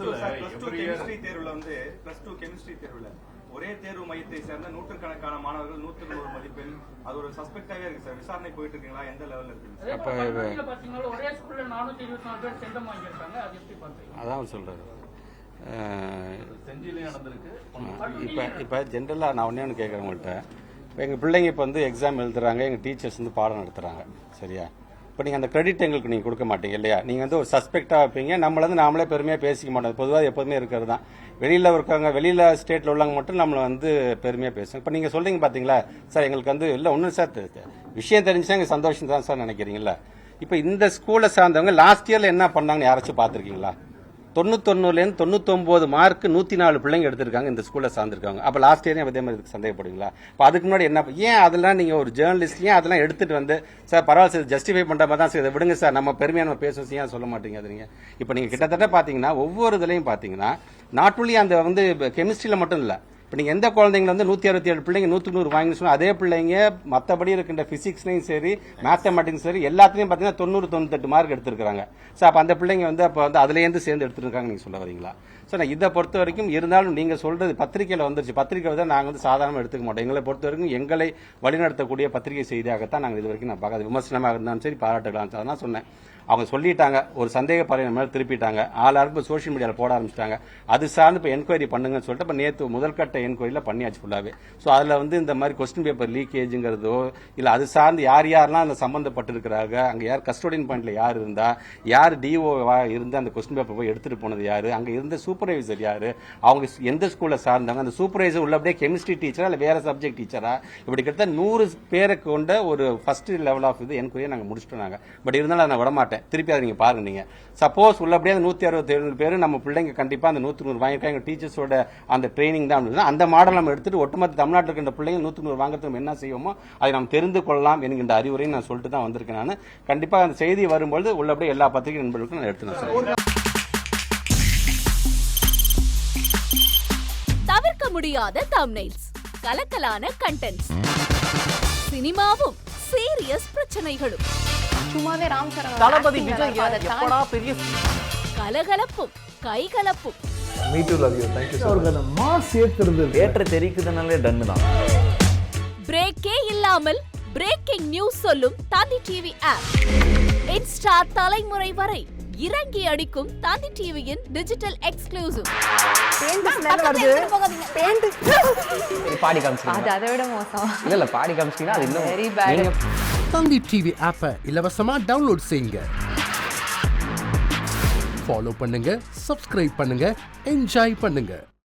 Chemistry தேர்வுல வந்து +2 chemistry தேர்வுல ஒரே தேர்வு மையத்தை சேர்ந்த நூற்றுக்கணக்கான மாணவர்கள் 100 மதிப்பெண் அது ஒரு சஸ்பெக்டாவே இருக்கு சார். விசாரணை போயிட்டு இருக்கீங்களா? எந்த லெவல்ல இருக்கு? ஒரே ஸ்கூல்ல 424 பேர் சென்டம் வாங்கியிருக்காங்க. அது எப்படி பண்றீங்க? அதான் சொல்றாரு. செஞ்சிலே நடந்திருக்கு. இப்போ ஜென்ரலாக நான் ஒன்று கேட்குறேன் உங்கள்கிட்ட. இப்போ எங்கள் பிள்ளைங்க இப்போ வந்து எக்ஸாம் எழுதுறாங்க, எங்கள் டீச்சர்ஸ் வந்து பாடம் நடத்துகிறாங்க, சரியா? இப்போ நீங்கள் அந்த கிரெடிட் எங்களுக்கு நீங்கள் கொடுக்க மாட்டீங்க இல்லையா? நீங்கள் வந்து ஒரு சஸ்பெக்டாக வைப்பீங்க, நம்மள வந்து நாமளே பெருமையாக பேசிக்க மாட்டோம். பொதுவாக எப்போதுமே இருக்கிறது தான். வெளியில் இருக்காங்க, வெளியில் ஸ்டேட்டில் உள்ளவங்க மட்டும் நம்மளை வந்து பெருமையாக பேசுங்க. இப்போ நீங்கள் சொல்கிறீங்க பார்த்தீங்களா சார், எங்களுக்கு வந்து இல்லை ஒன்றும் சார் விஷயம் தெரிஞ்சுன்னா எங்களுக்கு சந்தோஷம் தான் சார் நினைக்கிறீங்களா? இப்போ இந்த ஸ்கூலை சார்ந்தவங்க லாஸ்ட் இயரில் என்ன பண்ணாங்கன்னு யாராச்சும் பார்த்துருக்கீங்களா? 99லேருந்து 99 மார்க் 104 பிள்ளைங்க எடுத்திருக்காங்க இந்த ஸ்கூலில் சார்ந்திருக்காங்க. அப்போ லாஸ்ட் இயரையும் அதே மாதிரி சந்தேகப்படுவீங்களா? இப்போ அதுக்கு முன்னாடி என்ன ஏன் அதெல்லாம் நீங்கள் ஒரு ஜேர்னலிஸ்ட் ஏன் அதெல்லாம் எடுத்துட்டு வந்து சார் பரவாயில்ல சார் ஜஸ்டிஃபை பண்ணுற மாதிரி தான் சார் இதை விடுங்க சார் நம்ம பெருமையாக நம்ம பேசுவோம் ஏன் சொல்ல மாட்டீங்க? அது நீங்கள் இப்போ நீங்கள் கிட்டத்தட்ட பார்த்தீங்கன்னா ஒவ்வொரு இதுலையும் பார்த்தீங்கன்னா நாட் ஒன்லி அந்த வந்து கெமிஸ்ட்ரியில் மட்டும் இல்லை. இப்போ நீங்கள் எந்த குழந்தைங்க வந்து 167 பிள்ளைங்க 100 வாங்கி சொன்னால் அதே பிள்ளைங்க மற்றபடி இருக்கின்ற பிசிக்ஸ்லையும் சரி மேத்தமெட்டிக்ஸ் சரி எல்லாத்துலையும் பார்த்தீங்கன்னா 90-98 மார்க் எடுத்திருக்காங்க. ஸோ அப்போ அந்த பிள்ளைங்க வந்து அப்போ வந்து அதுலேருந்து சேர்ந்து எடுத்துருக்காங்க நீங்கள் சொல்ல வரீங்களா? ஸோ நான் இதை பொறுத்த வரைக்கும் இருந்தாலும் நீங்கள் சொல்றது பத்திரிகையில் வந்துருச்சு. பத்திரிகை தான் நாங்கள் வந்து சாதாரணமாக எடுத்துக்க மாட்டோம். எங்களை பொறுத்த வரைக்கும் எங்களை வழிநடத்தக்கூடிய பத்திரிகை செய்தியாகத்தான் நாங்கள் இது வரைக்கும் நான் பார்க்காது. விமர்சனமாக இருந்தாலும் சரி பாராட்டுகளாம் அதான் சொன்னேன். அவங்க சொல்லிட்டாங்க, ஒரு சந்தேக பார்வை மேலே திருப்பிட்டாங்க, ஆளாருக்கு சோஷியல் மீடியாவில் போட ஆரம்பிச்சிட்டாங்க. அது சார்ந்து இப்போ என்கொயரி பண்ணுங்கன்னு சொல்லிட்டு இப்போ நேற்று முதல்கட்ட என்கொயரியில் பண்ணியாச்சு ஃபுல்லாகவே. ஸோ அதில் வந்து இந்த மாதிரி கொஸ்டின் பேப்பர் லீக்கேஜுங்கிறதோ இல்லை அது சார்ந்து யார் யாரெல்லாம் அதில் சம்மந்தப்பட்டிருக்கிறாங்க, அங்கே யார் கஸ்டோடியன் பாயிண்ட்ல யார் இருந்தா, யார் டிஓவா இருந்து அந்த கொஸ்டின் பேப்பர் போய் எடுத்துட்டு போனது யாரு, அங்கே இருந்த சூப்பர்வைசர் யாரு, அவங்க எந்த ஸ்கூலில் சார்ந்தாங்க, அந்த சூப்பர்வைசர் உள்ளபடியே கெமிஸ்ட்ரி டீச்சரா இல்லை வேற சப்ஜெக்ட் டீச்சரா, இப்படி கிட்ட 100 பேரை கொண்ட ஒரு ஃபர்ஸ்ட் லெவல் ஆஃப் இது என்கொயரி நாங்கள் முடிச்சுட்டோம். பட் இருந்தாலும் நான் விடமாட்டேன். திருப்பி அதை நீங்க பாருங்க. நீங்க சப்போஸ் உள்ளபடியே 167 பேர் நம்ம பிள்ளைங்க கண்டிப்பா அந்த 100 வாங்கிருக்காங்க டீச்சர்ஸோட அந்த ட்ரைனிங் தான். அந்த மாடல் நம்ம எடுத்துட்டு ஒட்டுமொத்த தமிழ்நாட்டில் இருக்கின்ற பிள்ளைங்க 100 வாங்குறது நம்ம என்ன செய்வோமோ அதை நாம் தெரிந்து கொள்ளலாம் என்கின்ற அறிவுரையை நான் சொல்லிட்டு தான் வந்திருக்கேன். நான் கண்டிப்பா அந்த செய்தி வரும்போது உள்ளபடியே எல்லா பத்திரிகை நண்பர்களுக்கும் நான் எடுத்து சொல்றேன். தவிர்க்க முடியாத தம்ப்நெயில்ஸ், கலக்கலான கண்டென்ட்ஸ், சினிமாவும் சீரியஸ் பிரச்சனைகளும், சும்மாவே ராம் சரண் தளபதி விஜய் எப்படா பெரிய கலகலப்பும் கைகலப்பும். Me too, love you. Thank you so much. Mass ஏத்துறது தியேட்டர் தெரிக்குதுனாலே டன் தான். பிரேக்கே இல்லாமல் பிரேக்கிங் நியூஸ் சொல்லும் தந்தி டிவி ஆப். இன்ஸ்டா தலைமுறை வரை இறங்கி அடிக்கும் தந்தி டிவியின் டிஜிட்டல் எக்ஸ்க்ளூசிவ். பாடி காமிச்சிங்க. அது அதை விட மோசம். இல்ல பாடி காமிச்சிங்கன்னா அது இன்னும் வெரி பேட். தந்தி டிவி ஆப்பை இலவசமா டவுன்லோட் செய்யுங்க. ஃபாலோ பண்ணுங்க, சப்ஸ்கிரைப் பண்ணுங்க, என்ஜாய் பண்ணுங்க.